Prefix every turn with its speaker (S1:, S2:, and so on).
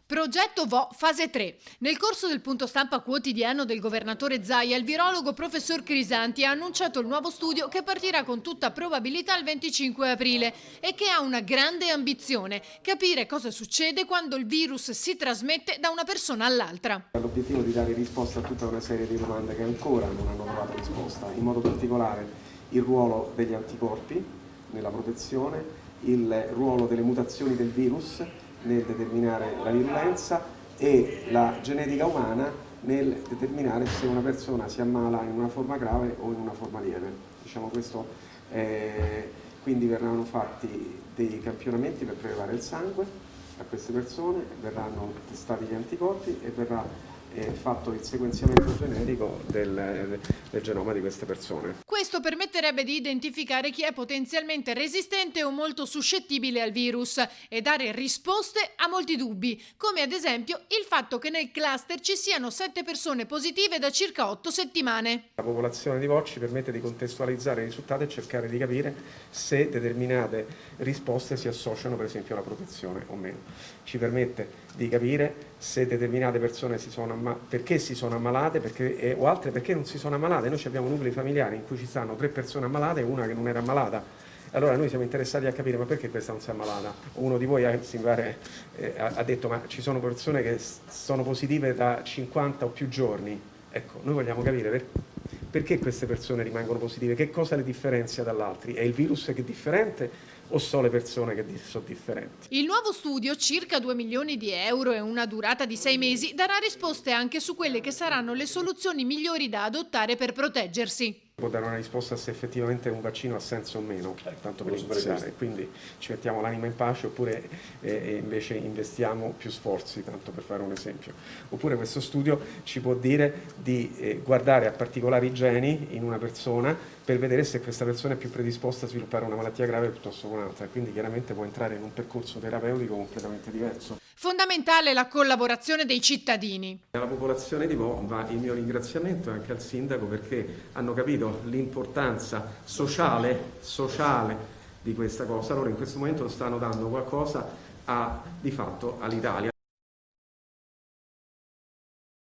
S1: Progetto Vo fase 3. Nel corso del punto stampa quotidiano del governatore Zaia, il virologo professor Crisanti ha annunciato il nuovo studio che partirà con tutta probabilità il 25 aprile e che ha una grande ambizione: capire cosa succede quando il virus si trasmette da una persona all'altra.
S2: L'obiettivo è di dare risposta a tutta una serie di domande che ancora non hanno trovato risposta, in modo particolare il ruolo degli anticorpi nella protezione, il ruolo delle mutazioni del virus nel determinare la virulenza e la genetica umana nel determinare se una persona si ammala in una forma grave o in una forma lieve. Diciamo questo, quindi verranno fatti dei campionamenti per prelevare il sangue a queste persone, verranno testati gli anticorpi e verrà fatto il sequenziamento genetico del genoma di queste persone.
S1: Questo permetterebbe di identificare chi è potenzialmente resistente o molto suscettibile al virus e dare risposte a molti dubbi, come ad esempio il fatto che nel cluster ci siano 7 persone positive da circa 8 settimane.
S2: La popolazione di Vo ci permette di contestualizzare i risultati e cercare di capire se determinate risposte si associano per esempio alla protezione o meno. Ci permette di capire se determinate persone perché si sono ammalate o altre perché non si sono ammalate. Noi abbiamo nuclei familiari in cui ci stanno 3 persone ammalate e una che non era ammalata. Allora noi siamo interessati a capire ma perché questa non si è ammalata. Uno di voi ha detto ma ci sono persone che sono positive da 50 o più giorni. Ecco, noi vogliamo capire perché queste persone rimangono positive, che cosa le differenzia dall'altri. È il virus che è differente o sono le persone che sono differenti?
S1: Il nuovo studio, circa 2 milioni di euro e una durata di 6 mesi, darà risposte anche su quelle che saranno le soluzioni migliori da adottare per proteggersi.
S2: Può dare una risposta se effettivamente un vaccino ha senso o meno, tanto per iniziare, quindi ci mettiamo l'anima in pace oppure invece investiamo più sforzi, tanto per fare un esempio. Oppure questo studio ci può dire di guardare a particolari geni in una persona per vedere se questa persona è più predisposta a sviluppare una malattia grave piuttosto che un'altra, quindi chiaramente può entrare in un percorso terapeutico completamente diverso.
S1: Fondamentale la collaborazione dei cittadini.
S2: Alla popolazione di Vo va il mio ringraziamento e anche al sindaco perché hanno capito l'importanza sociale di questa cosa. Allora in questo momento stanno dando qualcosa di fatto all'Italia.